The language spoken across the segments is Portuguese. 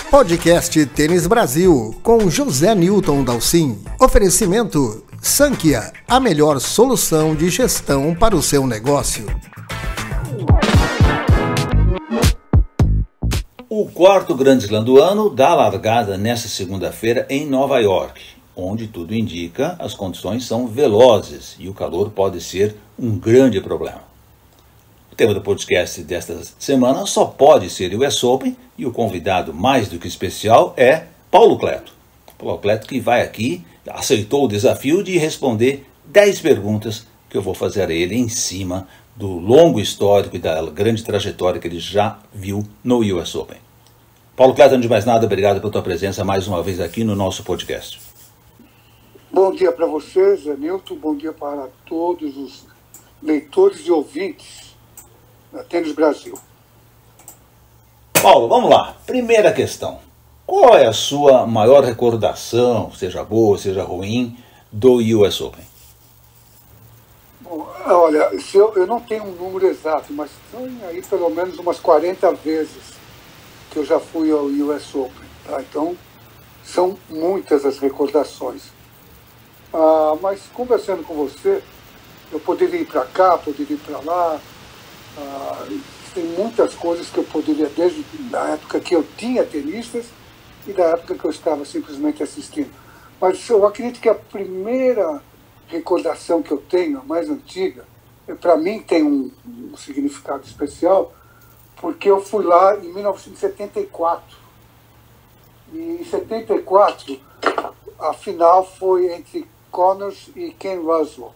Podcast Tênis Brasil, com José Newton Dalcin. Oferecimento Sankia, a melhor solução de gestão para o seu negócio. O quarto Grand Slam do ano dá largada nesta segunda-feira em Nova York, onde tudo indica as condições são velozes e o calor pode ser um grande problema. O tema do podcast desta semana só pode ser o US Open e o convidado mais do que especial é Paulo Cleto. Paulo Cleto que vai aqui, aceitou o desafio de responder 10 perguntas que eu vou fazer a ele em cima do longo histórico e da grande trajetória que ele já viu no US Open. Paulo Cleto, antes de mais nada, obrigado pela tua presença mais uma vez aqui no nosso podcast. Bom dia para vocês, Nilton, bom dia para todos os leitores e ouvintes da Tênis Brasil. Paulo, vamos lá. Primeira questão. Qual é a sua maior recordação, seja boa, seja ruim, do US Open? Bom, olha, eu não tenho um número exato, mas são aí pelo menos umas 40 vezes que eu já fui ao US Open. Tá? Então, são muitas as recordações. Mas conversando com você, eu poderia ir para cá, poderia ir para lá. Tem muitas coisas que eu poderia, desde a época que eu tinha tenistas e da época que eu estava simplesmente assistindo. Mas eu acredito que a primeira recordação que eu tenho, a mais antiga, para mim tem um significado especial, porque eu fui lá em 1974. E em 74, a final foi entre Connors e Ken Russell.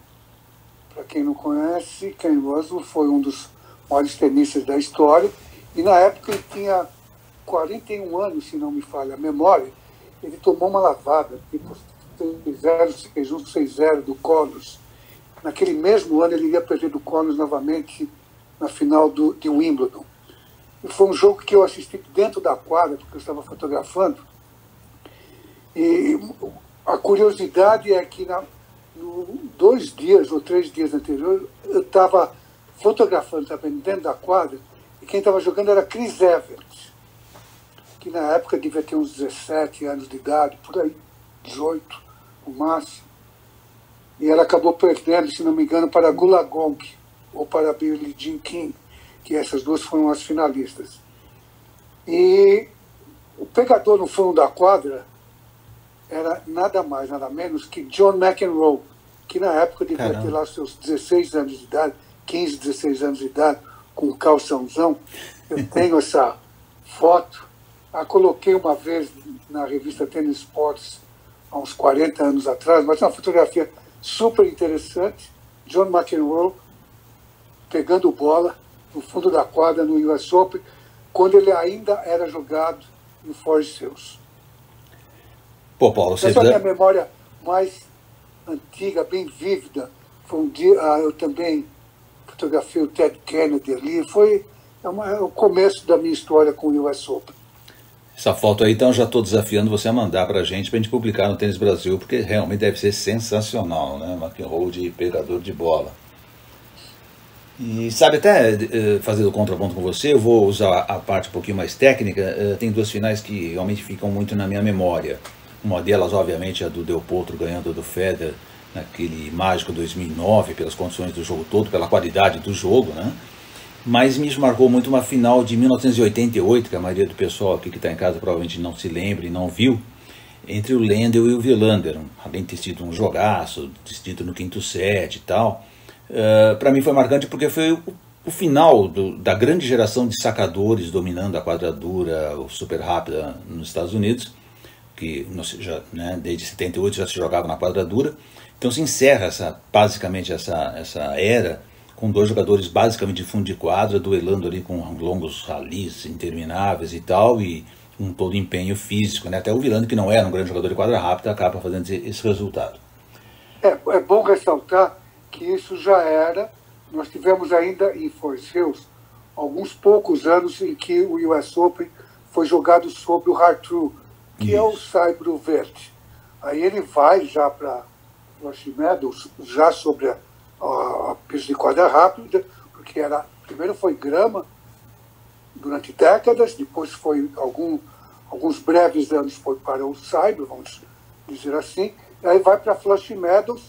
Para quem não conhece, Ken Russell foi um dos maiores tenistas da história, e na época ele tinha 41 anos, se não me falha a memória. Ele tomou uma lavada, tipo 6-0, 6-1, 6-0 do Connors. Naquele mesmo ano ele ia perder do Connors novamente na final de Wimbledon. E foi um jogo que eu assisti dentro da quadra, porque eu estava fotografando. E a curiosidade é que 2 dias ou 3 dias anteriores eu estava fotografando também dentro da quadra, e quem estava jogando era Chris Evert, que na época devia ter uns 17 anos de idade, por aí, 18 no máximo. E ela acabou perdendo, se não me engano, para Gula Gong ou para Billie Jean King, que essas duas foram as finalistas. E o pegador no fundo da quadra era nada mais, nada menos que John McEnroe, que na época devia ter lá seus 16 anos de idade, 15, 16 anos de idade, com um calçãozão. Eu tenho essa foto, a coloquei uma vez na revista Tennis Sports, há uns 40 anos atrás, mas é uma fotografia super interessante. John McEnroe pegando bola no fundo da quadra no US Open, quando ele ainda era jogado em Forest Hills. Pô, Paulo, essa é a minha memória mais antiga, bem vívida. Foi um dia, eu também fotografei o Ted Kennedy ali. Foi o começo da minha história com o US Open. Essa foto aí, então, já estou desafiando você a mandar para a gente publicar no Tênis Brasil, porque realmente deve ser sensacional, né? McEnroe de pegador de bola. E sabe, até fazendo o contraponto com você, eu vou usar a parte um pouquinho mais técnica. Tem 2 finais que realmente ficam muito na minha memória. Uma delas, obviamente, é a do Del Potro ganhando do Federer naquele mágico 2009, pelas condições do jogo todo, pela qualidade do jogo, né? Mas me marcou muito uma final de 1988, que a maioria do pessoal aqui que está em casa provavelmente não se lembra e não viu, entre o Lendl e o Wilander, além de ter sido um jogaço, decidido no 5º set e tal. Para mim foi marcante porque foi o final da grande geração de sacadores dominando a quadradura super rápida nos Estados Unidos, que desde 78 já se jogava na quadradura. Então se encerra basicamente essa era com 2 jogadores basicamente de fundo de quadra, duelando ali com longos ralis intermináveis e tal, e com todo empenho físico, né? Até o Wilander, que não era um grande jogador de quadra rápida, acaba fazendo esse resultado. É bom ressaltar que isso já era, nós tivemos ainda em Forest Hills alguns poucos anos em que o US Open foi jogado sobre o hard-true, que é o saibro verde. Aí ele vai já para o Archimedes, já sobre a pista de quadra rápida, porque primeiro foi grama durante décadas, depois foi alguns breves anos foi para o Saibro, vamos dizer assim, e aí vai para Flushing Meadows,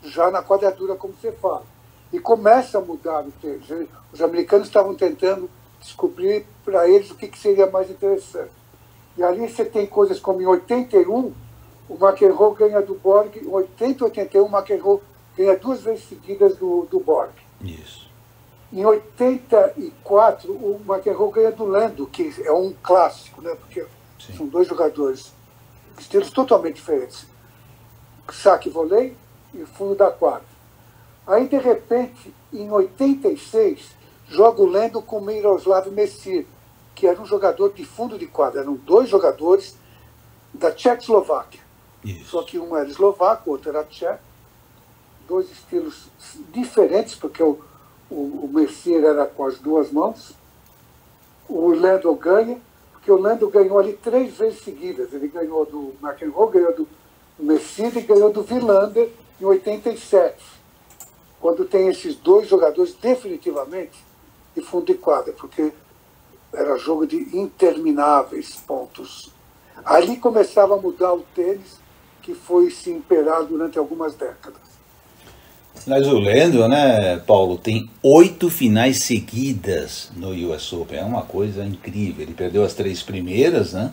já na quadratura, como você fala. E começa a mudar o tênis. Os americanos estavam tentando descobrir para eles o que seria mais interessante. E ali você tem coisas como em 81, o McEnroe ganha do Borg, em 80 e 81, o McEnroe ganha 2 vezes seguidas do Borg. Isso. Em 84, o McEnroe ganha do Lando, que é um clássico, né? Porque Sim. São 2 jogadores, estilos totalmente diferentes. Saque e vôlei e fundo da quadra. Aí, de repente, em 86, joga o Lando com o Miroslav Messir, que era um jogador de fundo de quadra. Eram 2 jogadores da Tchecoslováquia. Isso. Só que um era eslovaco, o outro era tcheco. 2 estilos diferentes, porque o Messir era com as 2 mãos. O Lando ganha, porque o Lando ganhou ali 3 vezes seguidas. Ele ganhou do McEnroe, ganhou do Messir e ganhou do Wilander em 87. Quando tem esses 2 jogadores definitivamente de fundo de quadra, porque era jogo de intermináveis pontos. Ali começava a mudar o tênis, que foi se imperar durante algumas décadas. Mas o Lando, né, Paulo, tem 8 finais seguidas no US Open. É uma coisa incrível. Ele perdeu as 3 primeiras, né?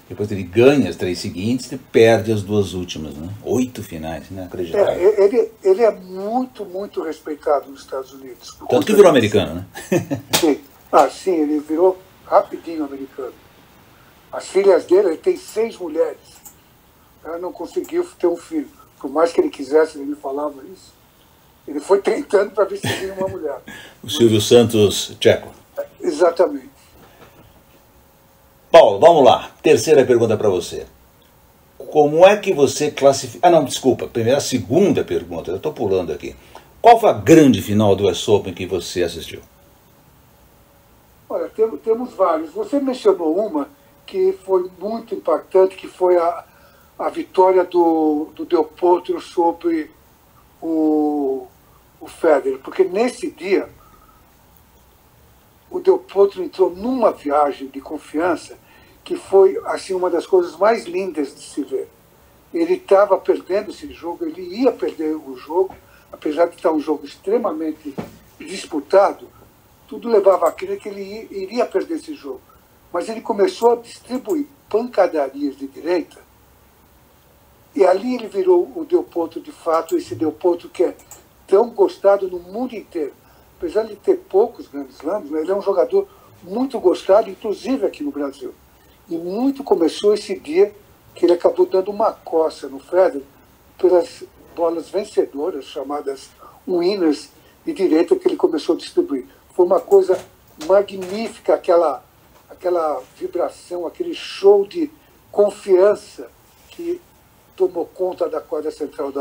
Depois ele ganha as 3 seguintes e perde as 2 últimas, né? 8 finais, inacreditável. Ele é muito, muito respeitado nos Estados Unidos. Tanto que virou americano, né? Sim. Sim, ele virou rapidinho americano. As filhas dele, ele tem 6 mulheres. Ela não conseguiu ter um filho. Por mais que ele quisesse, ele me falava isso. Ele foi tentando para ver se tinha uma mulher. O Silvio Santos tcheco. Exatamente. Paulo, vamos lá. Terceira pergunta para você. Como é que você classifica... não, desculpa. Primeiro, a segunda pergunta. Eu estou pulando aqui. Qual foi a grande final do US Open que você assistiu? Olha, temos vários. Você mencionou uma que foi muito impactante, que foi a vitória do Del Potro sobre o Federer. Porque nesse dia, o Del Potro entrou numa viagem de confiança que foi assim, uma das coisas mais lindas de se ver. Ele estava perdendo esse jogo, ele ia perder o jogo, apesar de estar um jogo extremamente disputado, tudo levava a crer que ele iria perder esse jogo. Mas ele começou a distribuir pancadarias de direita, e ali ele virou o Del Potro de fato, esse Del Potro que é tão gostado no mundo inteiro. Apesar de ter poucos grandes slams, ele é um jogador muito gostado, inclusive aqui no Brasil. E muito começou esse dia que ele acabou dando uma coça no Federer pelas bolas vencedoras, chamadas winners de direita, que ele começou a distribuir. Foi uma coisa magnífica, aquela vibração, aquele show de confiança que tomou conta da quadra central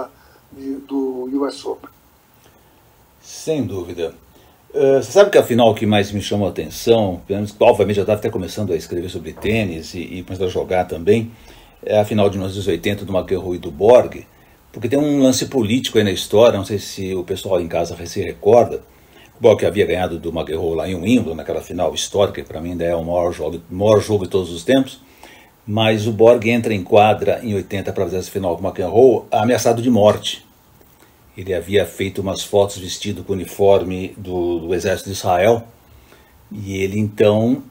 do US Open. Sem dúvida. Você sabe que a final que mais me chamou a atenção, obviamente eu estava até começando a escrever sobre tênis e começando a jogar também, é a final de 1980 do McEnroe e do Borg, porque tem um lance político aí na história, não sei se o pessoal em casa se recorda. O Borg havia ganhado do McEnroe lá em Wimbledon, naquela final histórica, que para mim ainda é o maior jogo de todos os tempos, mas o Borg entra em quadra em 80 para fazer essa final com o McEnroe ameaçado de morte. Ele havia feito umas fotos vestido com o uniforme do Exército de Israel, e ele então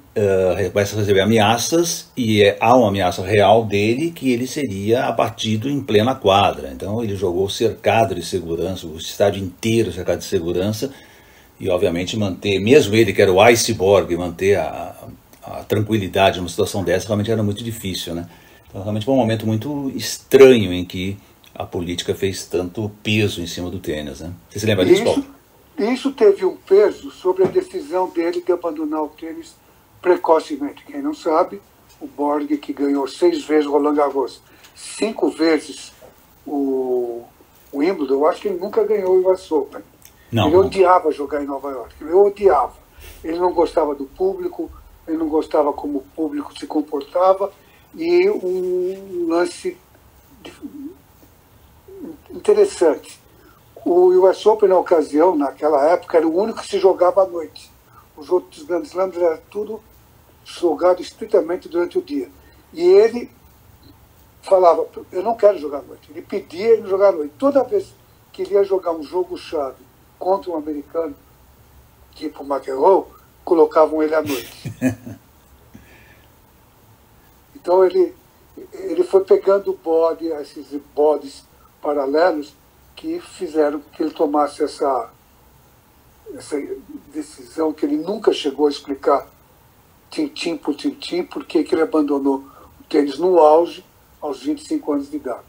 começa a receber ameaças, e há uma ameaça real dele que ele seria abatido em plena quadra. Então ele jogou cercado de segurança, o estádio inteiro cercado de segurança, e obviamente manter, mesmo ele que era o Iceborg, manter a tranquilidade numa situação dessa realmente era muito difícil, né? Então realmente foi um momento muito estranho em que a política fez tanto peso em cima do tênis, né? Você se lembra disso, Paulo? Isso teve um peso sobre a decisão dele de abandonar o tênis precocemente. Quem não sabe, o Borg, que ganhou 6 vezes o Roland Garros, 5 vezes o Wimbledon, eu acho que ele nunca ganhou o US Open. Não, ele odiava jogar em Nova York, ele odiava. Ele não gostava do público, ele não gostava como o público se comportava, e um lance interessante. O US Open, na ocasião, naquela época, era o único que se jogava à noite. Os outros grandes slams era tudo jogado estritamente durante o dia. E ele falava, eu não quero jogar à noite. Ele pedia ele jogar à noite. Toda vez que ele ia jogar um jogo-chave contra um americano, tipo McEnroe, colocavam ele à noite. Então ele foi pegando esses bodes paralelos que fizeram que ele tomasse essa decisão que ele nunca chegou a explicar, tintim por tintim, porque ele abandonou o tênis no auge, aos 25 anos de idade.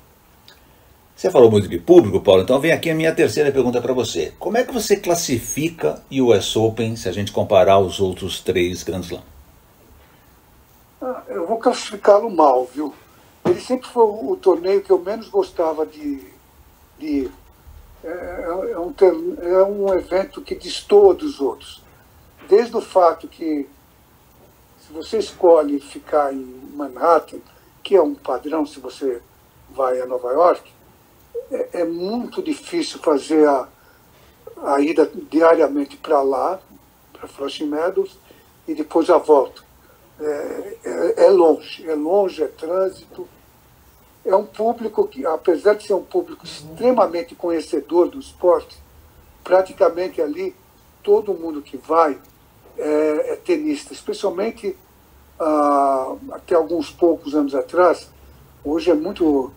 Você falou muito de público, Paulo, então vem aqui a minha terceira pergunta para você. Como é que você classifica o US Open se a gente comparar os outros 3 Grand Slam? Eu vou classificá-lo mal, viu? Ele sempre foi o torneio que eu menos gostava de ir. É um evento que destoa dos outros. Desde o fato que, se você escolhe ficar em Manhattan, que é um padrão se você vai a Nova York, é muito difícil fazer a ida diariamente para lá, para Flushing Meadows, e depois a volta. É longe, é trânsito. É um público que, apesar de ser um público extremamente conhecedor do esporte, praticamente ali todo mundo que vai é tenista, especialmente até alguns poucos anos atrás. Hoje é muito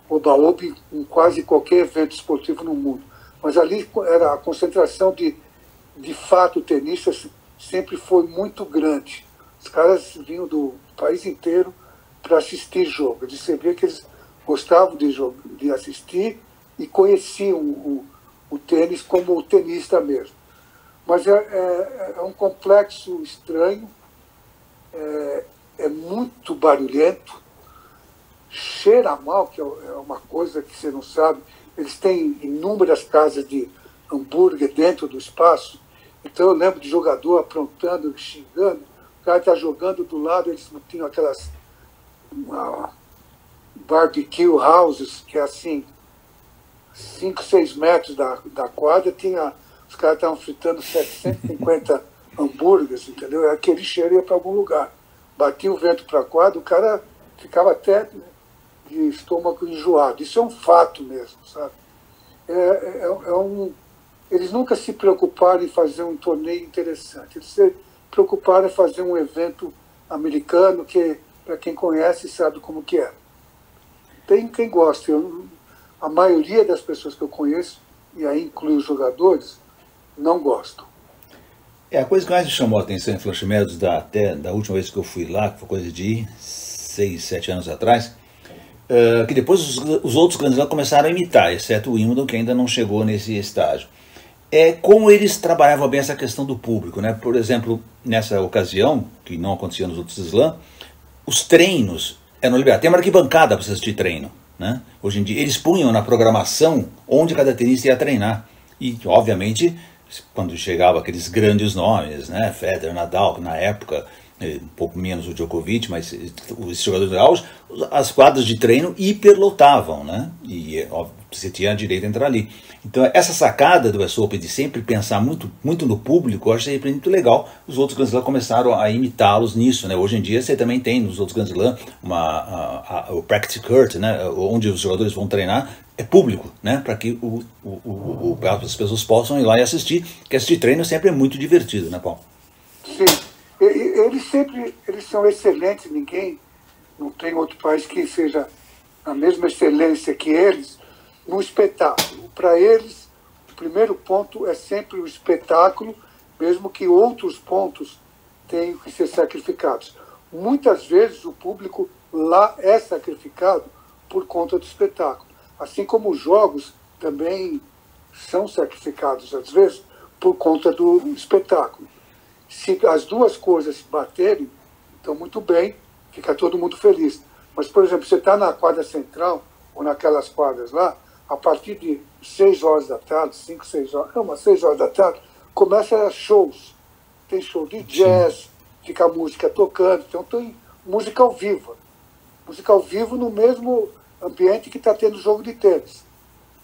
oba-oba em quase qualquer evento esportivo no mundo. Mas ali era a concentração de fato tenistas sempre foi muito grande. Os caras vinham do país inteiro para assistir jogo. Você vê que eles gostavam de assistir e conheciam o tênis como o tenista mesmo. Mas é um complexo estranho, é muito barulhento, cheira mal, que é uma coisa que você não sabe. Eles têm inúmeras casas de hambúrguer dentro do espaço. Então eu lembro de jogador aprontando, xingando. O cara está jogando do lado, eles tinham aquelas barbecue houses, que é assim, 5, 6 metros da quadra, os caras estavam fritando 750 hambúrgueres, entendeu? Aquele cheiro ia para algum lugar. Batia o vento para a quadra, o cara ficava até de estômago enjoado. Isso é um fato mesmo, sabe? Eles nunca se preocuparam em fazer um torneio interessante. Eles se preocuparam em fazer um evento americano que, para quem conhece, sabe como que é. Tem quem gosta. A maioria das pessoas que eu conheço, e aí inclui os jogadores, não gostam. A coisa que mais me chamou a atenção em Flushing Meadows, até da última vez que eu fui lá, que foi coisa de 6, 7 anos atrás, que depois os outros grandes lá começaram a imitar, exceto o Wimbledon, que ainda não chegou nesse estágio. É como eles trabalhavam bem essa questão do público, né? Por exemplo, nessa ocasião, que não acontecia nos outros slams, os treinos eram liberados. Tem uma arquibancada para você assistir treino, né? Hoje em dia, eles punham na programação onde cada tenista ia treinar. E, obviamente, quando chegava aqueles grandes nomes, né? Federer, Nadal, na época, um pouco menos o Djokovic, mas os jogadores de auge, as quadras de treino hiperlotavam, né? E você tinha direito a entrar ali. Então essa sacada do US Open de sempre pensar muito, muito no público, eu achei muito legal. Os outros Grand Slam começaram a imitá-los nisso, né? Hoje em dia você também tem nos outros Grand Slam o practice court, né? Onde os jogadores vão treinar, é público, né? Para que as pessoas possam ir lá e assistir, porque assistir treino sempre é muito divertido, né, Paulo? Sim. Eles são excelentes, não tem outro país que seja a mesma excelência que eles no espetáculo. Para eles, o primeiro ponto é sempre o espetáculo, mesmo que outros pontos tenham que ser sacrificados. Muitas vezes o público lá é sacrificado por conta do espetáculo, assim como os jogos também são sacrificados, às vezes, por conta do espetáculo. Se as duas coisas baterem, então muito bem, fica todo mundo feliz. Mas, por exemplo, você está na quadra central, ou naquelas quadras lá, a partir de 6 horas da tarde, 5, 6 horas, não, umas 6 horas da tarde, começa shows. Tem show de jazz, fica a música tocando, então tem música ao vivo. Música ao vivo no mesmo ambiente que está tendo jogo de tênis.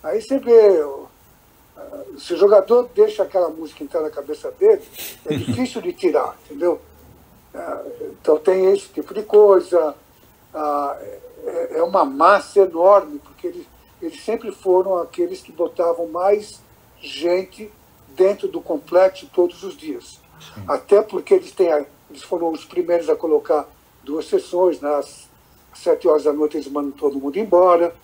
Aí você vê... Se o jogador deixa aquela música entrar na cabeça dele, é difícil de tirar, entendeu? Então tem esse tipo de coisa. é uma massa enorme, porque eles sempre foram aqueles que botavam mais gente dentro do complexo todos os dias. Sim. Até porque eles foram os primeiros a colocar 2 sessões, né? Às 7 horas da noite eles mandam todo mundo embora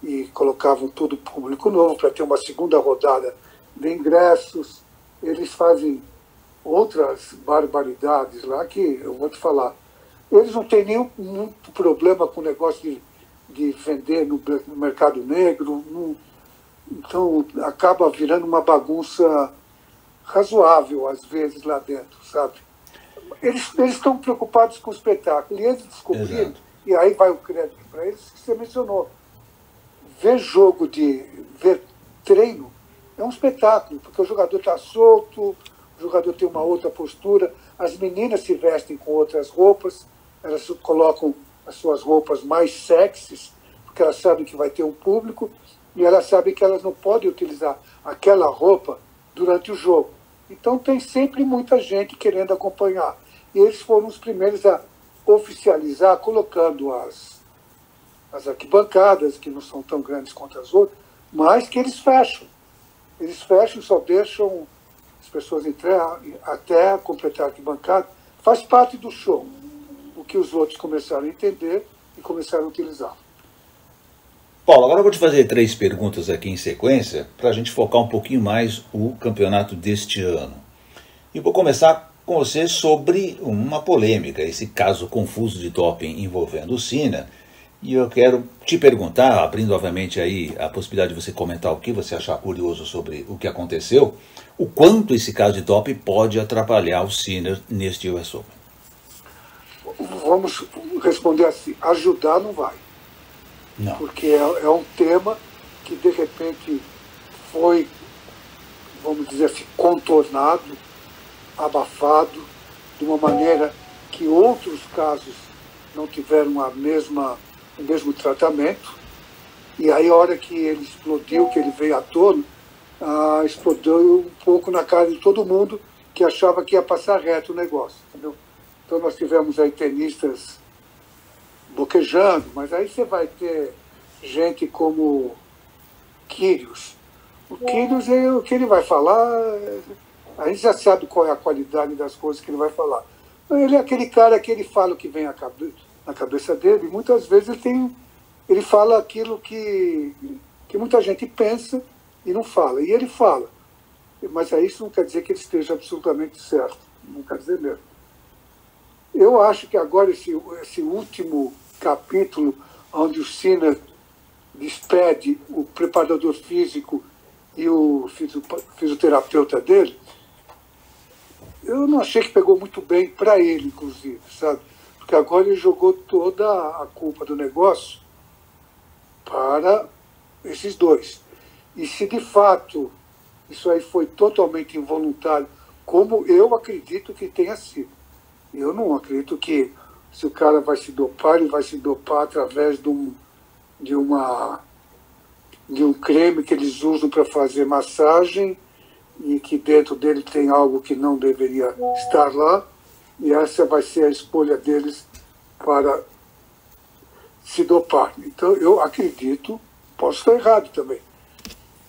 e colocavam tudo público novo para ter uma segunda rodada de ingressos. Eles fazem outras barbaridades lá que eu vou te falar. Eles não têm nenhum muito problema com o negócio de vender no mercado negro. Então acaba virando uma bagunça razoável às vezes lá dentro, sabe? Eles estão preocupados com o espetáculo e eles descobriram, e aí vai o crédito para eles, que você mencionou. Ver treino é um espetáculo, porque o jogador está solto, o jogador tem uma outra postura, as meninas se vestem com outras roupas, elas colocam as suas roupas mais sexys, porque elas sabem que vai ter um público, e elas sabem que elas não podem utilizar aquela roupa durante o jogo. Então tem sempre muita gente querendo acompanhar. E eles foram os primeiros a oficializar, colocando as arquibancadas, que não são tão grandes quanto as outras, mas que eles fecham. Eles fecham, só deixam as pessoas entrar até completar a arquibancada. Faz parte do show, o que os outros começaram a entender e começaram a utilizar. Paulo, agora eu vou te fazer 3 perguntas aqui em sequência para a gente focar um pouquinho mais o campeonato deste ano. E vou começar com você sobre uma polêmica, esse caso confuso de doping envolvendo o Sinner. E eu quero te perguntar, abrindo obviamente aí a possibilidade de você comentar o que você achar curioso sobre o que aconteceu, o quanto esse caso de doping pode atrapalhar o Sinner neste US Open. Vamos responder assim, ajudar não vai. Não. Porque é um tema que de repente foi, vamos dizer assim, contornado, abafado, de uma maneira que outros casos não tiveram o mesmo tratamento. E aí a hora que ele explodiu, que ele veio à tona, explodiu um pouco na cara de todo mundo que achava que ia passar reto o negócio, entendeu? Então nós tivemos aí tenistas boquejando, mas aí você vai ter gente como Kyrgios. O Kyrgios, o que ele vai falar, a gente já sabe qual é a qualidade das coisas que ele vai falar. Ele é aquele cara que ele fala o que vem na cabeça dele, e muitas vezes ele fala aquilo que muita gente pensa e não fala. E ele fala. Mas aí isso não quer dizer que ele esteja absolutamente certo. Não quer dizer mesmo. Eu acho que agora esse último capítulo, onde o Sinner despede o preparador físico e o fisioterapeuta dele, eu não achei que pegou muito bem para ele, inclusive, sabe? Porque agora ele jogou toda a culpa do negócio para esses dois. E se de fato isso aí foi totalmente involuntário, como eu acredito que tenha sido. Eu não acredito que se o cara vai se dopar, ele vai se dopar através de um creme que eles usam para fazer massagem e que dentro dele tem algo que não deveria estar lá, e essa vai ser a escolha deles para se dopar. Então eu acredito, posso estar errado também,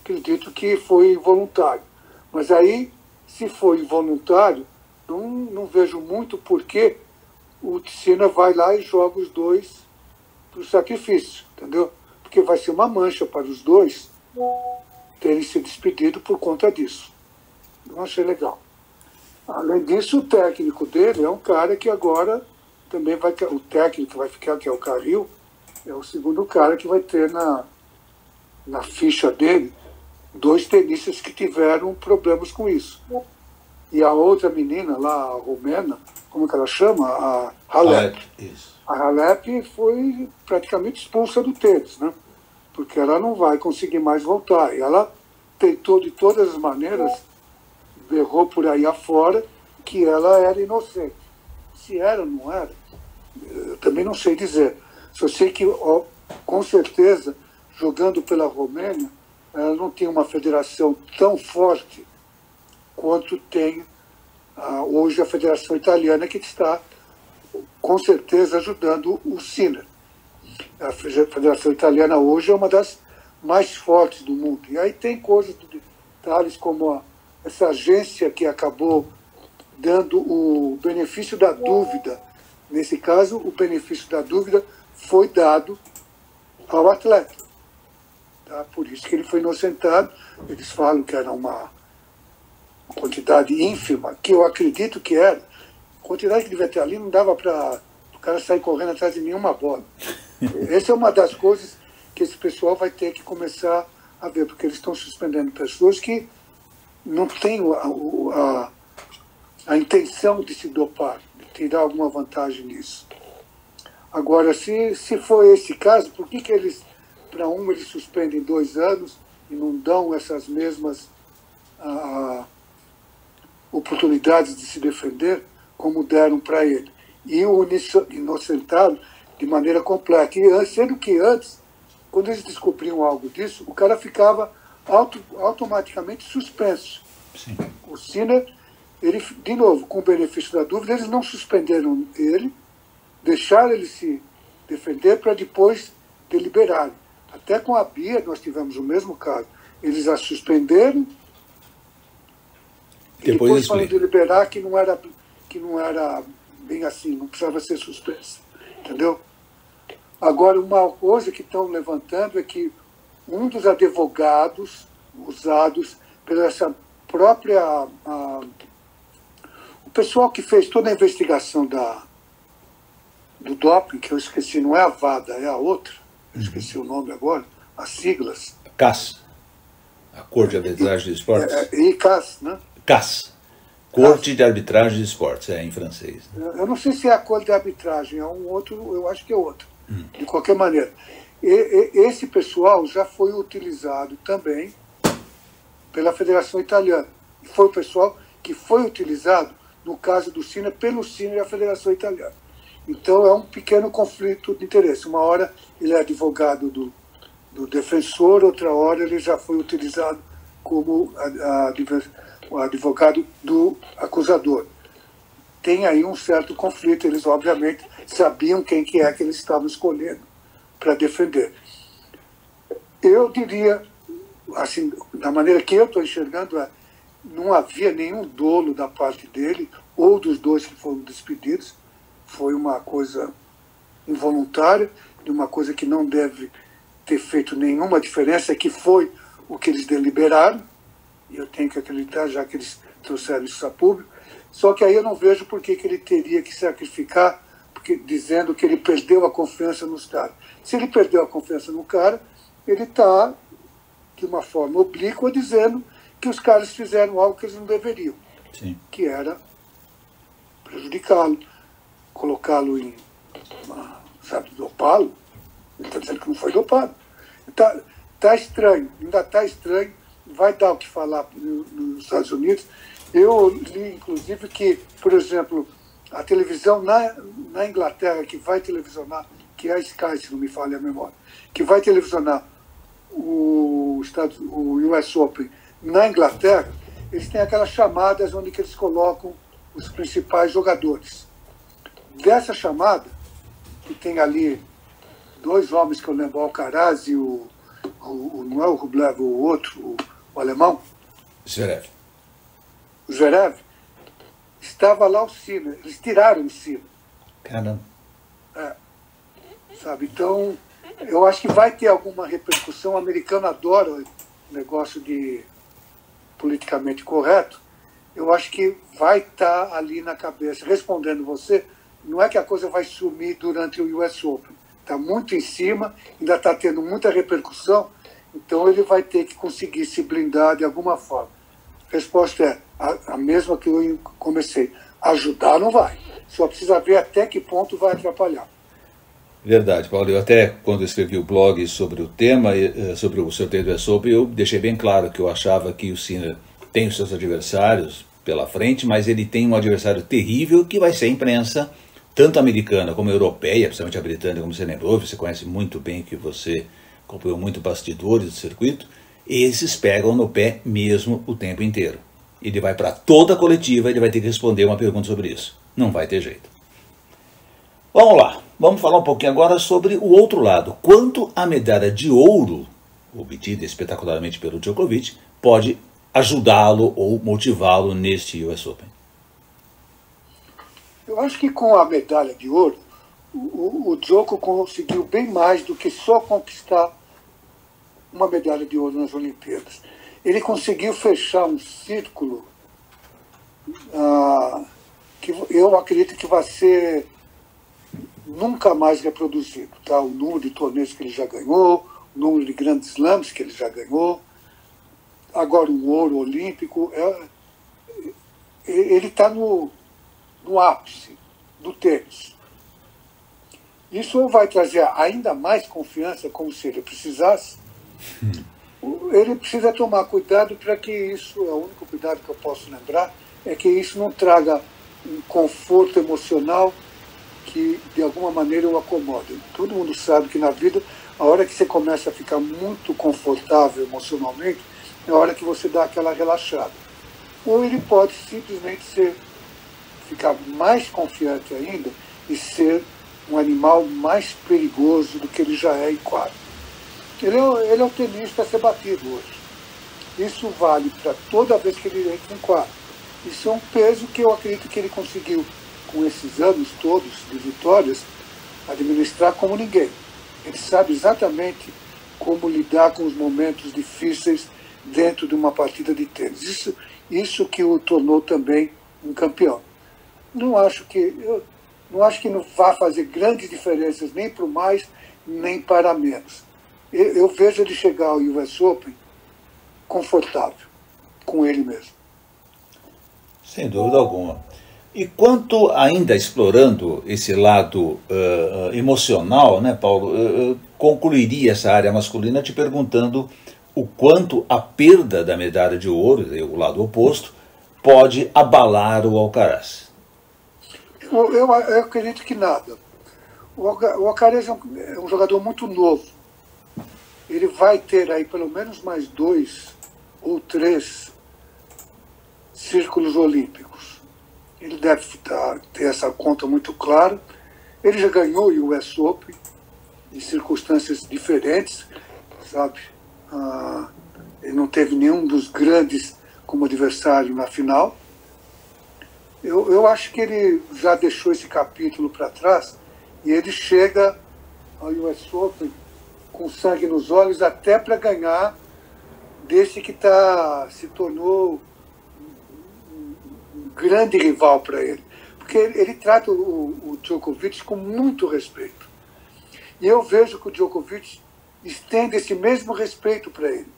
acredito que foi voluntário. Mas aí, se foi voluntário, não vejo muito porquê o Sinner vai lá e joga os dois para o sacrifício, entendeu? Porque vai ser uma mancha para os dois terem se despedido por conta disso. Não achei legal. Além disso, o técnico dele é um cara que agora também vai... O técnico que vai ficar, que é o Carril, é o segundo cara que vai ter na ficha dele 2 tenistas que tiveram problemas com isso. E a outra menina lá, a romena, como que ela chama? A Halep. Isso. A Halep foi praticamente expulsa do tênis, né? Porque ela não vai conseguir mais voltar. E ela tentou de todas as maneiras, berrou por aí afora que ela era inocente. Se era ou não era, eu também não sei dizer. Só sei que, com certeza, jogando pela Romênia, ela não tinha uma federação tão forte quanto tem hoje a Federação Italiana, que está, com certeza, ajudando o Sinner. A Federação Italiana hoje é uma das mais fortes do mundo. E aí tem coisas de detalhes como essa agência que acabou dando o benefício da dúvida. Nesse caso, o benefício da dúvida foi dado ao atleta. Tá? Por isso que ele foi inocentado. Eles falam que era uma quantidade ínfima, que eu acredito que era. A quantidade que devia ter ali não dava para o cara sair correndo atrás de nenhuma bola. Essa é uma das coisas que esse pessoal vai ter que começar a ver, porque eles estão suspendendo pessoas que não têm a intenção de se dopar, de tirar alguma vantagem nisso. Agora, se for esse caso, por que eles, para eles suspendem 2 anos e não dão essas mesmas oportunidades de se defender como deram para ele? E o inocentado de maneira completa. E, sendo que antes, quando eles descobriam algo disso, o cara ficava automaticamente suspenso. Sim. O Sinner, ele, de novo, com o benefício da dúvida, eles não suspenderam ele, deixaram ele se defender para depois deliberarem. Até com a Bia nós tivemos o mesmo caso. Eles a suspenderam e depois foram deliberar que não era bem assim, não precisava ser suspensa. Entendeu? Agora, uma coisa que estão levantando é que um dos advogados usados pela essa própria... o pessoal que fez toda a investigação do doping, que eu esqueci, não é a VADA, é a outra, eu esqueci o nome agora, as siglas. CAS, a Corte de Arbitragem de Esportes. CAS, né? CAS, Corte de Arbitragem de Esportes, em francês. Eu não sei se é a Corte de Arbitragem, é um outro, eu acho que é outro. De qualquer maneira, esse pessoal já foi utilizado também pela Federação Italiana. Foi o pessoal que foi utilizado, no caso do Sinner, pelo Sinner e a Federação Italiana. Então é um pequeno conflito de interesse. Uma hora ele é advogado do defensor, outra hora ele já foi utilizado como o advogado do acusador. Tem aí um certo conflito. Eles, obviamente, sabiam quem que eles estavam escolhendo para defender. Eu diria, assim, da maneira que eu estou enxergando, não havia nenhum dolo da parte dele ou dos dois que foram despedidos. Foi uma coisa involuntária, de uma coisa que não deve ter feito nenhuma diferença, que foi o que eles deliberaram, e eu tenho que acreditar, já que eles trouxeram isso a público. Só que aí eu não vejo por que ele teria que sacrificar, dizendo que ele perdeu a confiança nos caras. Se ele perdeu a confiança no cara, ele está, de uma forma oblíqua, dizendo que os caras fizeram algo que eles não deveriam. Sim. Que era prejudicá-lo, colocá-lo em, dopá-lo. Ele está dizendo que não foi dopado. Está estranho, ainda está estranho, vai dar o que falar nos Estados Unidos. Eu li, inclusive, que, por exemplo, a televisão na Inglaterra, que vai televisionar, que é a Sky, se não me falha a memória, que vai televisionar o US Open na Inglaterra, eles têm aquelas chamadas onde que eles colocam os principais jogadores. Dessa chamada, que tem ali 2 homens que eu lembro, o Alcaraz e não é o Rublev, o outro, o alemão? Zverev. O Zverev, estava lá o Sinner. Eles tiraram o Sinner. Caramba. Sabe? Então, eu acho que vai ter alguma repercussão. O americano adora o negócio de politicamente correto. Eu acho que vai estar ali na cabeça. Respondendo você, não é que a coisa vai sumir durante o US Open. Está muito em cima, ainda está tendo muita repercussão, então ele vai ter que conseguir se blindar de alguma forma. A resposta é a mesma que eu comecei. Ajudar não vai. Só precisa ver até que ponto vai atrapalhar. Verdade, Paulo. Eu até, quando eu escrevi o blog sobre o tema, sobre o sorteio do US Open, eu deixei bem claro que eu achava que o Sinner tem os seus adversários pela frente, mas ele tem um adversário terrível que vai ser a imprensa, tanto americana como europeia, principalmente a britânica, como você lembrou, você conhece muito bem, que você acompanhou muito bastidores do circuito. Esses pegam no pé mesmo o tempo inteiro. Ele vai para toda a coletiva, ele vai ter que responder uma pergunta sobre isso. Não vai ter jeito. Vamos lá, vamos falar um pouquinho agora sobre o outro lado. Quanto a medalha de ouro, obtida espetacularmente pelo Djokovic, pode ajudá-lo ou motivá-lo neste US Open? Eu acho que com a medalha de ouro, o Djoko conseguiu bem mais do que só conquistar uma medalha de ouro nas Olimpíadas. Ele conseguiu fechar um círculo que eu acredito que vai ser nunca mais reproduzido. Tá? O número de torneios que ele já ganhou, o número de grandes slams que ele já ganhou, agora um ouro olímpico. Ele está no ápice do tênis. Isso vai trazer ainda mais confiança, como se ele precisasse. Ele precisa tomar cuidado para que isso, é o único cuidado que eu posso lembrar, é que isso não traga um conforto emocional que de alguma maneira o acomode. Todo mundo sabe que na vida, a hora que você começa a ficar muito confortável emocionalmente, é a hora que você dá aquela relaxada. Ou ele pode simplesmente ficar mais confiante ainda e ser um animal mais perigoso do que ele já é em quadro. Ele é o tenista a ser batido hoje. Isso vale para toda vez que ele entra em quadro. Isso é um peso que eu acredito que ele conseguiu, com esses anos todos de vitórias, administrar como ninguém. Ele sabe exatamente como lidar com os momentos difíceis dentro de uma partida de tênis. Isso que o tornou também um campeão. Eu não acho que não vá fazer grandes diferenças nem para o mais, nem para menos. Eu vejo ele chegar ao US Open confortável com ele mesmo. Sem dúvida alguma. E quanto ainda explorando esse lado emocional, né, Paulo, eu concluiria essa área masculina te perguntando o quanto a perda da medalha de ouro, o lado oposto, pode abalar o Alcaraz. Eu acredito que nada. O Alcaraz é um jogador muito novo. Ele vai ter aí pelo menos mais 2 ou 3 círculos olímpicos. Ele deve ter essa conta muito clara. Ele já ganhou o US Open em circunstâncias diferentes, sabe? Ele não teve nenhum dos grandes como adversário na final. Eu acho que ele já deixou esse capítulo para trás e ele chega ao US Open com sangue nos olhos até para ganhar desse que se tornou um grande rival para ele. Porque ele trata o Djokovic com muito respeito. E eu vejo que o Djokovic estende esse mesmo respeito para ele.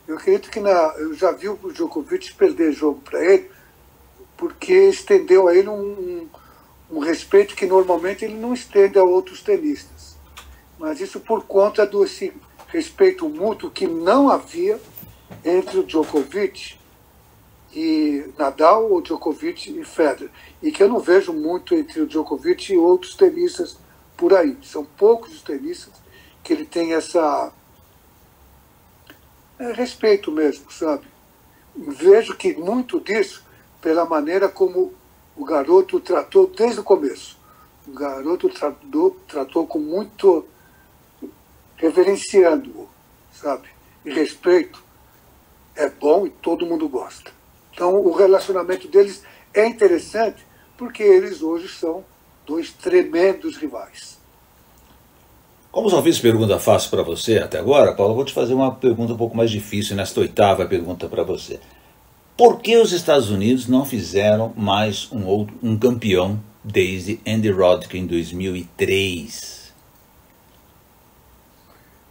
Eu acredito que eu já vi o Djokovic perder jogo para ele porque estendeu a ele um respeito que normalmente ele não estende a outros tenistas. Mas isso por conta desse respeito mútuo que não havia entre o Djokovic e Nadal ou Djokovic e Federer. E que eu não vejo muito entre o Djokovic e outros tenistas por aí. São poucos os tenistas que ele tem respeito mesmo, sabe? Vejo que muito disso pela maneira como o garoto tratou desde o começo. O garoto tratou com muito reverenciando-o, sabe? E respeito é bom e todo mundo gosta. Então o relacionamento deles é interessante porque eles hoje são 2 tremendos rivais. Como só fiz pergunta fácil para você até agora, Paulo, eu vou te fazer uma pergunta um pouco mais difícil nesta 8ª pergunta para você. Por que os Estados Unidos não fizeram mais um campeão desde Andy Roddick em 2003?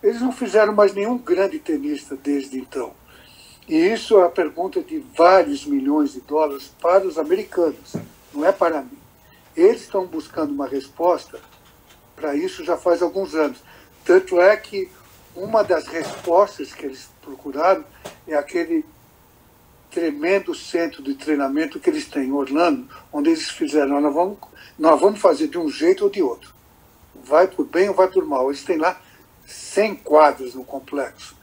Eles não fizeram mais nenhum grande tenista desde então. E isso é a pergunta de vários milhões de dólares para os americanos, não é para mim. Eles estão buscando uma resposta para isso já faz alguns anos. Tanto é que uma das respostas que eles procuraram é aquele tremendo centro de treinamento que eles têm em Orlando, onde eles fizeram, nós vamos fazer de um jeito ou de outro. Vai por bem ou vai por mal. Eles têm lá 100 quadras no complexo.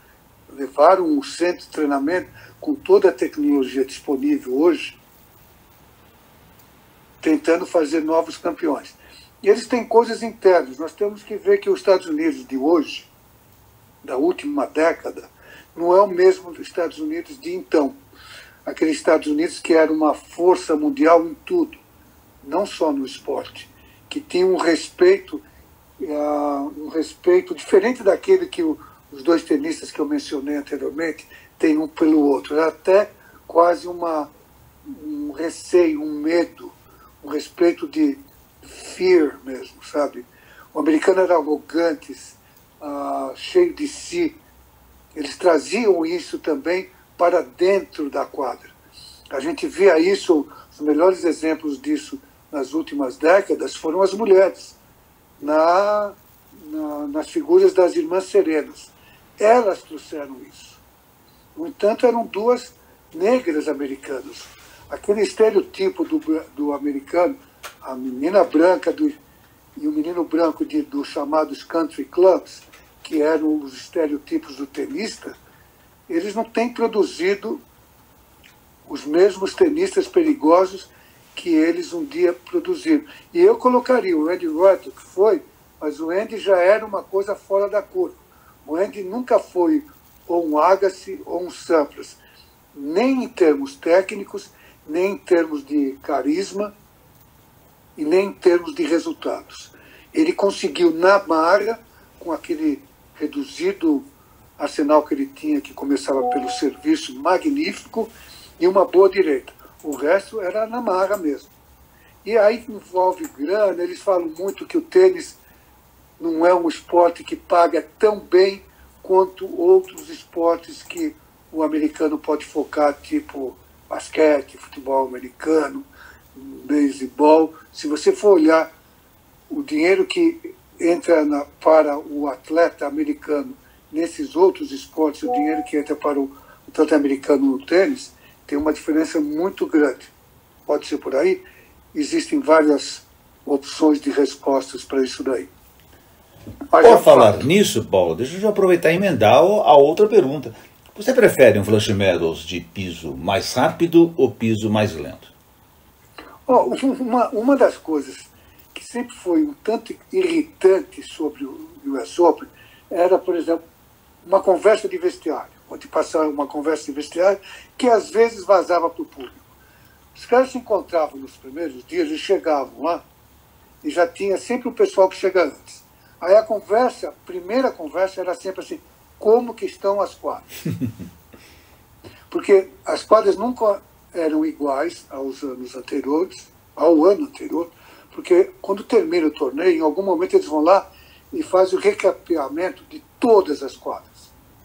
Levaram um centro de treinamento com toda a tecnologia disponível hoje, tentando fazer novos campeões. E eles têm coisas internas. Nós temos que ver que os Estados Unidos de hoje, da última década, não é o mesmo dos Estados Unidos de então. Aqueles Estados Unidos que era uma força mundial em tudo, não só no esporte, que tinha um respeito diferente daquele que os dois tenistas que eu mencionei anteriormente têm um pelo outro. Era até quase um receio, um medo, um respeito de fear mesmo, sabe? O americano era arrogante, cheio de si. Eles traziam isso também para dentro da quadra. A gente via isso, os melhores exemplos disso nas últimas décadas foram as mulheres, nas figuras das irmãs Serenas. Elas trouxeram isso. No entanto, eram duas negras americanas. Aquele estereotipo do americano, a menina branca e o menino branco dos chamados country clubs, que eram os estereotipos do tenista, eles não têm produzido os mesmos tenistas perigosos que eles um dia produziram. E eu colocaria o Andy Roddick, que foi, mas o Andy já era uma coisa fora da curva. O Andy nunca foi ou um Agassi ou um Sampras, nem em termos técnicos, nem em termos de carisma e nem em termos de resultados. Ele conseguiu, na marra, com aquele reduzido arsenal que ele tinha, que começava pelo serviço magnífico e uma boa direita. O resto era na marra mesmo. E aí envolve grana, eles falam muito que o tênis não é um esporte que paga tão bem quanto outros esportes que o americano pode focar, tipo basquete, futebol americano, beisebol. Se você for olhar o dinheiro que entra para o atleta americano nesses outros esportes, o dinheiro que entra para o atleta americano no tênis, tem uma diferença muito grande. Pode ser por aí. Existem várias opções de respostas para isso daí. Por falar nisso, Paulo, deixa eu aproveitar e emendar a outra pergunta. Você prefere um Flush Meadows de piso mais rápido ou piso mais lento? Uma das coisas que sempre foi um tanto irritante sobre o US Open era, por exemplo, uma conversa de vestiário, onde passava uma conversa de vestiário que às vezes vazava para o público. Os caras se encontravam nos primeiros dias e chegavam lá e já tinha sempre o pessoal que chega antes. Aí a primeira conversa era sempre assim, como que estão as quadras? Porque as quadras nunca eram iguais aos anos anteriores, ao ano anterior, porque quando termina o torneio, em algum momento eles vão lá e fazem o recapeamento de todas as quadras.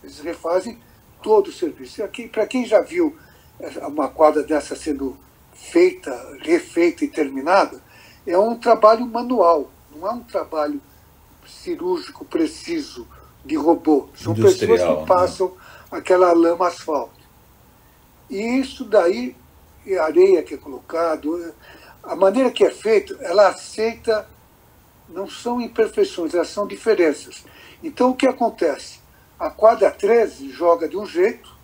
Eles refazem todo o serviço. E aqui, para quem já viu uma quadra dessa sendo feita, refeita e terminada, é um trabalho manual, não é um trabalho cirúrgico preciso de robô. São pessoas que passam aquela lama asfalto. E isso daí, a areia que é colocado, a maneira que é feito, ela aceita, não são imperfeições, elas são diferenças. Então o que acontece? A quadra 13 joga de um jeito,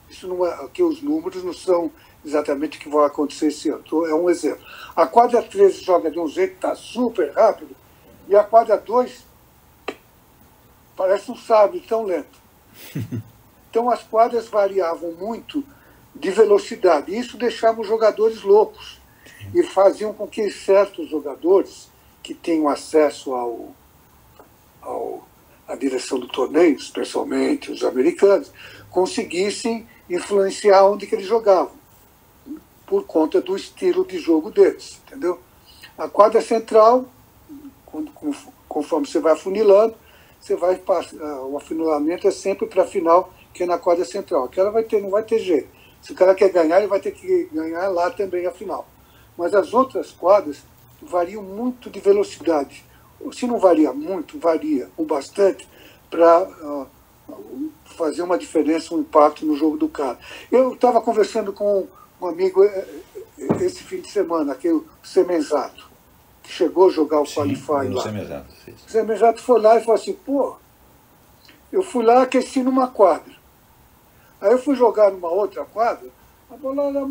isso não é, aqui os números não são exatamente o que vai acontecer esse ano, é um exemplo. A quadra 13 joga de um jeito, está super rápido, e a quadra 2 parece um sábio, tão lento. Então as quadras variavam muito de velocidade, e isso deixava os jogadores loucos, e faziam com que certos jogadores que tinham acesso à direção do torneio, especialmente os americanos, conseguissem influenciar onde que eles jogavam, por conta do estilo de jogo deles, entendeu? A quadra central, conforme você vai afunilando, o afunilamento é sempre para a final, que é na quadra central. Aquela não vai ter jeito. Se o cara quer ganhar, ele vai ter que ganhar lá também a final. Mas as outras quadras variam muito de velocidade. Se não varia muito, varia o bastante para fazer uma diferença, um impacto no jogo do cara. Eu estava conversando com um amigo esse fim de semana, aquele Semenzato, que chegou a jogar o Qualify lá. O Semenzato foi lá e falou assim, pô, eu fui lá aqueci numa quadra. Aí eu fui jogar numa outra quadra, a bola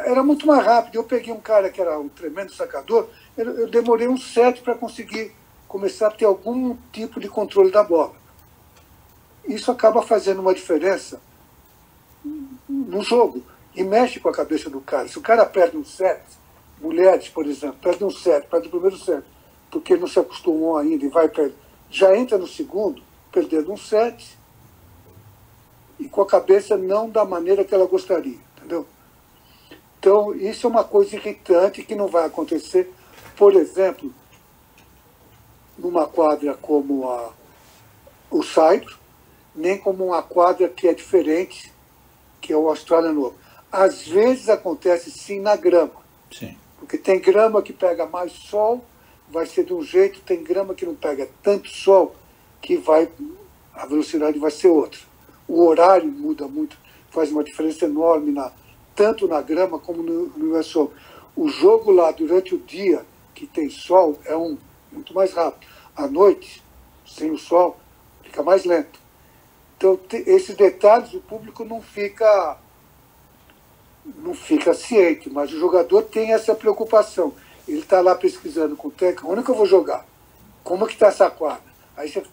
era muito mais rápida. Eu peguei um cara que era um tremendo sacador, eu demorei um set para conseguir começar a ter algum tipo de controle da bola. Isso acaba fazendo uma diferença no jogo e mexe com a cabeça do cara. Se o cara perde um set, mulheres, por exemplo, perde um set, perde o primeiro set, porque não se acostumou ainda e vai perder, já entra no segundo, perdendo um set e com a cabeça não da maneira que ela gostaria, entendeu? Então, isso é uma coisa irritante que não vai acontecer, por exemplo, numa quadra como o Saibro, nem como uma quadra que é diferente, que é o Australian Open. Às vezes acontece sim na grama. Sim. Porque tem grama que pega mais sol, vai ser de um jeito, tem grama que não pega tanto sol, que a velocidade vai ser outra. O horário muda muito, faz uma diferença enorme, tanto na grama como no US Open. O jogo lá durante o dia, que tem sol, é muito mais rápido. À noite, sem o sol, fica mais lento. Então, esses detalhes o público não fica ciente, mas o jogador tem essa preocupação. Ele está lá pesquisando com o técnico, onde que eu vou jogar? Como que está essa quadra? Aí você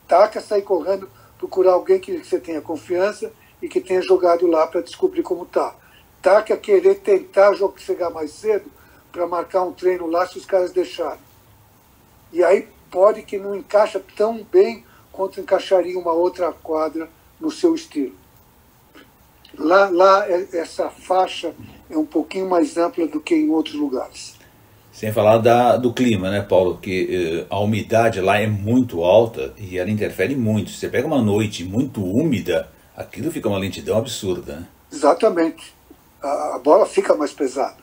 taca, sai correndo, procurar alguém que você tenha confiança e que tenha jogado lá para descobrir como está. Taca querer tentar chegar mais cedo para marcar um treino lá se os caras deixarem. E aí pode que não encaixa tão bem quanto encaixaria uma outra quadra no seu estilo. Lá essa faixa é um pouquinho mais ampla do que em outros lugares. Sem falar do clima, né, Paulo? Que a umidade lá é muito alta e ela interfere muito. Se você pega uma noite muito úmida, aquilo fica uma lentidão absurda, né? Exatamente. A bola fica mais pesada,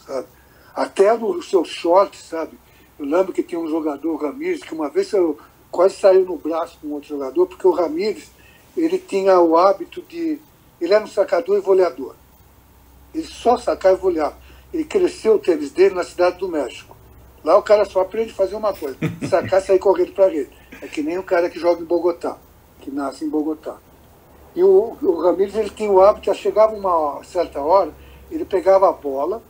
sabe? Até no seu short, sabe? Eu lembro que tinha um jogador, o Ramírez, que uma vez eu quase saiu no braço com outro jogador, porque o Ramírez, ele tinha o hábito de... Ele era um sacador e voleador. Ele só sacava e voleava. Ele cresceu o tênis dele na cidade do México. Lá o cara só aprende a fazer uma coisa, sacar e sair correndo para a rede. É que nem o cara que joga em Bogotá, que nasce em Bogotá. E o Ramírez, ele tinha o hábito, chegava uma certa hora, ele pegava a bola,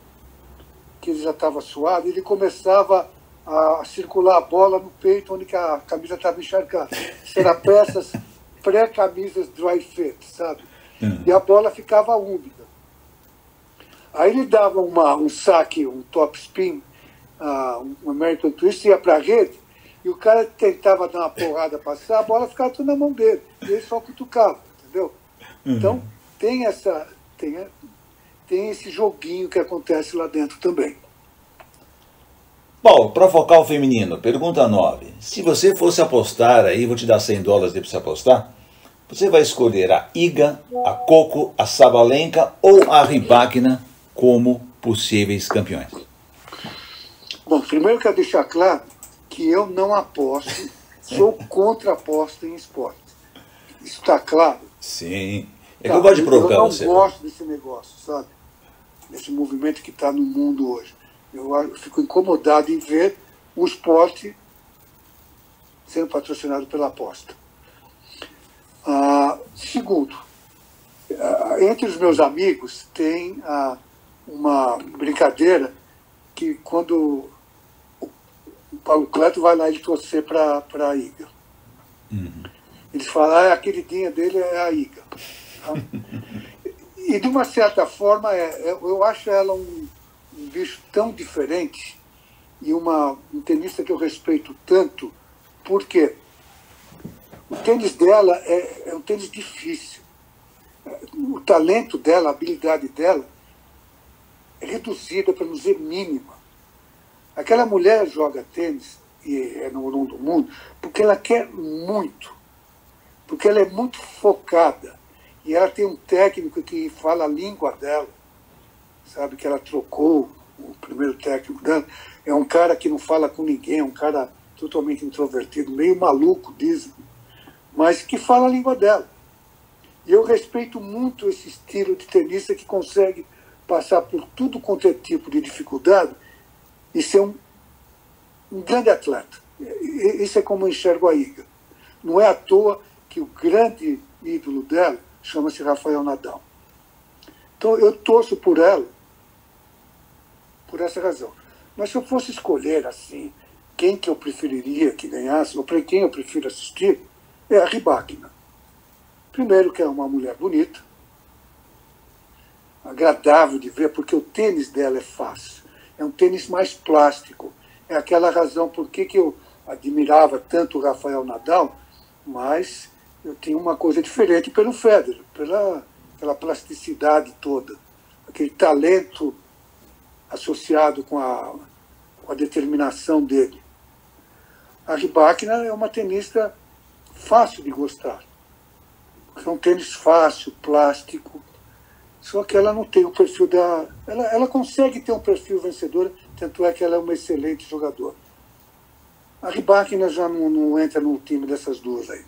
que ele já estava suado, e ele começava a circular a bola no peito, onde que a camisa estava encharcada. Isso era peças pré-camisas dry fit, sabe? E a bola ficava úmida. Aí ele dava um saque, um top spin, um American Twist, ia para a rede, e o cara tentava dar uma porrada, passar, a bola ficava tudo na mão dele, e ele só cutucava, entendeu? Então, tem esse joguinho que acontece lá dentro também. Paulo, para focar o feminino, pergunta 9. Se você fosse apostar aí, vou te dar $100 para você apostar, você vai escolher a Iga, a Coco, a Sabalenka ou a Rybakina como possíveis campeões? Bom, primeiro eu quero deixar claro que eu não aposto, sou contra a aposta em esporte. Isso está claro? Sim. É que eu gosto de provocar você. Eu não gosto desse negócio, sabe? Desse movimento que está no mundo hoje. Eu fico incomodado em ver o esporte sendo patrocinado pela aposta. Segundo, entre os meus amigos tem uma brincadeira que quando o Paulo Cleto vai lá ele torcer para a Iga. Eles falam, a queridinha dele é a Iga. Tá? E de uma certa forma, eu acho ela um bicho tão diferente e um tenista que eu respeito tanto, porque o tênis dela é um tênis difícil. O talento dela, a habilidade dela é reduzida, para não dizer mínima. Aquela mulher joga tênis, e é no mundo, porque ela quer muito, porque ela é muito focada, e ela tem um técnico que fala a língua dela, sabe, que ela trocou o primeiro técnico dela, é um cara que não fala com ninguém, é um cara totalmente introvertido, meio maluco, dizem, mas que fala a língua dela. E eu respeito muito esse estilo de tenista que consegue passar por tudo quanto é tipo de dificuldade e ser um grande atleta. Isso é como eu enxergo a Iga. Não é à toa que o grande ídolo dela chama-se Rafael Nadal. Então eu torço por ela por essa razão. Mas se eu fosse escolher assim, quem que eu preferiria que ganhasse, ou para quem eu prefiro assistir, é a Rybakina. Primeiro que é uma mulher bonita, agradável de ver, porque o tênis dela é fácil. É um tênis mais plástico. É aquela razão por que eu admirava tanto o Rafael Nadal, mas eu tinha uma coisa diferente pelo Federer, pela plasticidade toda, aquele talento associado com a determinação dele. A Rybakina é uma tenista fácil de gostar. É um tênis fácil, plástico, só que ela não tem o perfil da... Ela consegue ter um perfil vencedor, tanto é que ela é uma excelente jogadora. A Rybakina já não entra no time dessas duas aí.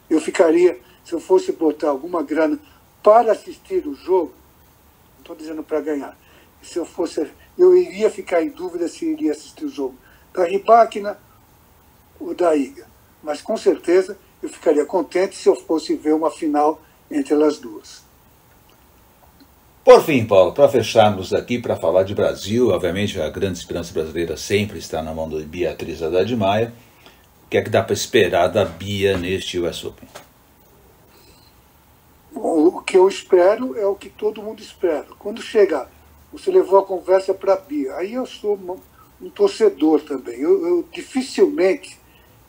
Eu ficaria, se eu fosse botar alguma grana para assistir o jogo, não estou dizendo para ganhar, se eu fosse, eu iria ficar em dúvida se iria assistir o jogo da Rybakina ou da Iga. Mas com certeza eu ficaria contente se eu fosse ver uma final entre elas duas. Por fim, Paulo, para fecharmos aqui, para falar de Brasil, obviamente a grande esperança brasileira sempre está na mão da Beatriz Haddad Maia. O que é que dá para esperar da Bia neste US Open? Bom, o que eu espero é o que todo mundo espera. Quando chegar, você levou a conversa para a Bia, aí eu sou um torcedor também. Eu dificilmente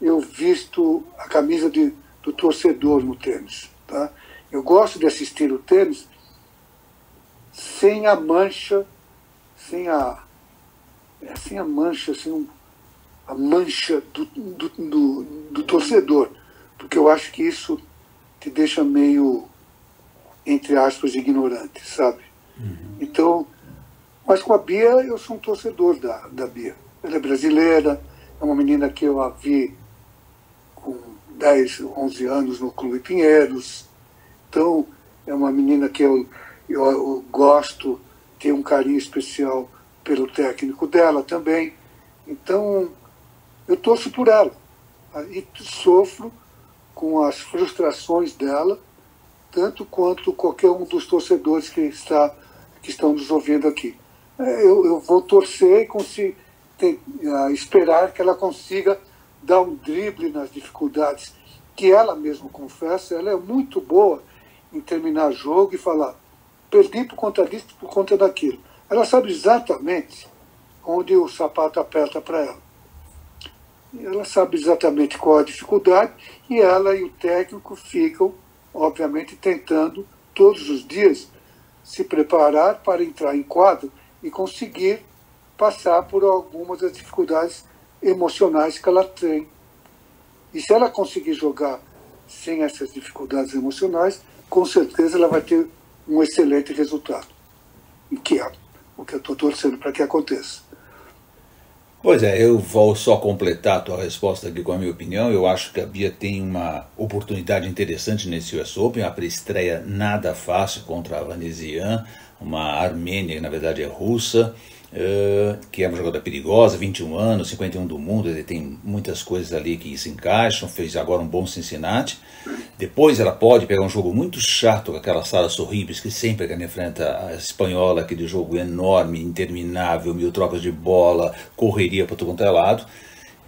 eu visto a camisa do torcedor no tênis. Tá? Eu gosto de assistir o tênis sem a mancha, a mancha do torcedor, porque eu acho que isso te deixa meio, entre aspas, ignorante, sabe? Então, mas com a Bia, eu sou um torcedor da Bia. Ela é brasileira, é uma menina que eu a vi com 10, 11 anos no Clube Pinheiros, então é uma menina que eu gosto, tenho um carinho especial pelo técnico dela também. Então, eu torço por ela. E sofro com as frustrações dela, tanto quanto qualquer um dos torcedores que estão nos ouvindo aqui. Eu vou torcer e esperar que ela consiga dar um drible nas dificuldades que ela mesma confessa. Ela é muito boa em terminar jogo e falar: perdi por conta disso, por conta daquilo. Ela sabe exatamente onde o sapato aperta para ela. Ela sabe exatamente qual a dificuldade e ela e o técnico ficam, obviamente, tentando todos os dias se preparar para entrar em quadro e conseguir passar por algumas das dificuldades emocionais que ela tem. E se ela conseguir jogar sem essas dificuldades emocionais, com certeza ela vai ter um excelente resultado, e que é o que eu estou torcendo para que aconteça. Pois é, eu vou só completar a tua resposta aqui com a minha opinião. Eu acho que a Bia tem uma oportunidade interessante nesse US Open, uma pré-estreia nada fácil contra a Vanesian, uma armênia que na verdade é russa, que é uma jogadora perigosa, 21 anos, 51 do mundo, ele tem muitas coisas ali que se encaixam, fez agora um bom Cincinnati. Depois ela pode pegar um jogo muito chato com aquela Sara Sorribes, que sempre que ela enfrenta a espanhola, aquele jogo enorme, interminável, 1000 trocas de bola, correria para todo quanto é lado.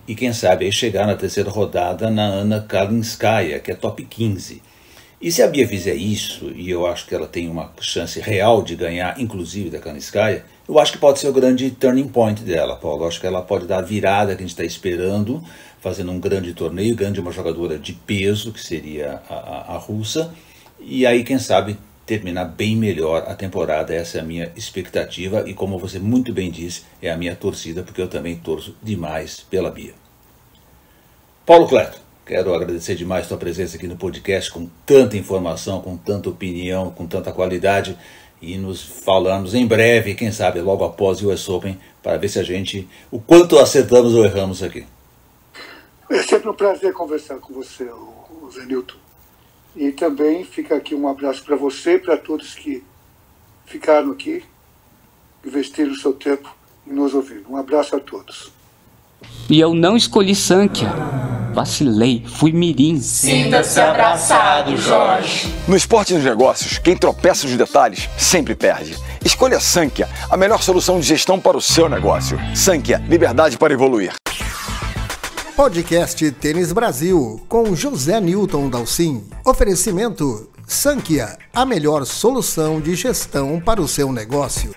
E quem sabe aí chegar na terceira rodada na Ana Kalinskaya, que é top 15. E se a Bia fizer isso, e eu acho que ela tem uma chance real de ganhar, inclusive da Kalinskaya, eu acho que pode ser o grande turning point dela, Paulo. Eu acho que ela pode dar a virada que a gente está esperando, fazendo um grande torneio, ganhando uma jogadora de peso, que seria a russa, e aí, quem sabe, terminar bem melhor a temporada. Essa é a minha expectativa, e como você muito bem disse, é a minha torcida, porque eu também torço demais pela Bia. Paulo Cleto, quero agradecer demais a tua presença aqui no podcast, com tanta informação, com tanta opinião, com tanta qualidade, e nos falamos em breve, quem sabe logo após o US Open, para ver se o quanto acertamos ou erramos aqui. É sempre um prazer conversar com você, Zé Nilton. E também fica aqui um abraço para você e para todos que ficaram aqui, investiram o seu tempo em nos ouvir. Um abraço a todos. E eu não escolhi Sankhya. Vacilei, fui mirim. Sinta-se abraçado, Jorge. No esporte e nos negócios, quem tropeça nos detalhes sempre perde. Escolha Sankhya, a melhor solução de gestão para o seu negócio. Sankhya, liberdade para evoluir. Podcast Tênis Brasil, com José Newton Dalcin. Oferecimento Sankhya, a melhor solução de gestão para o seu negócio.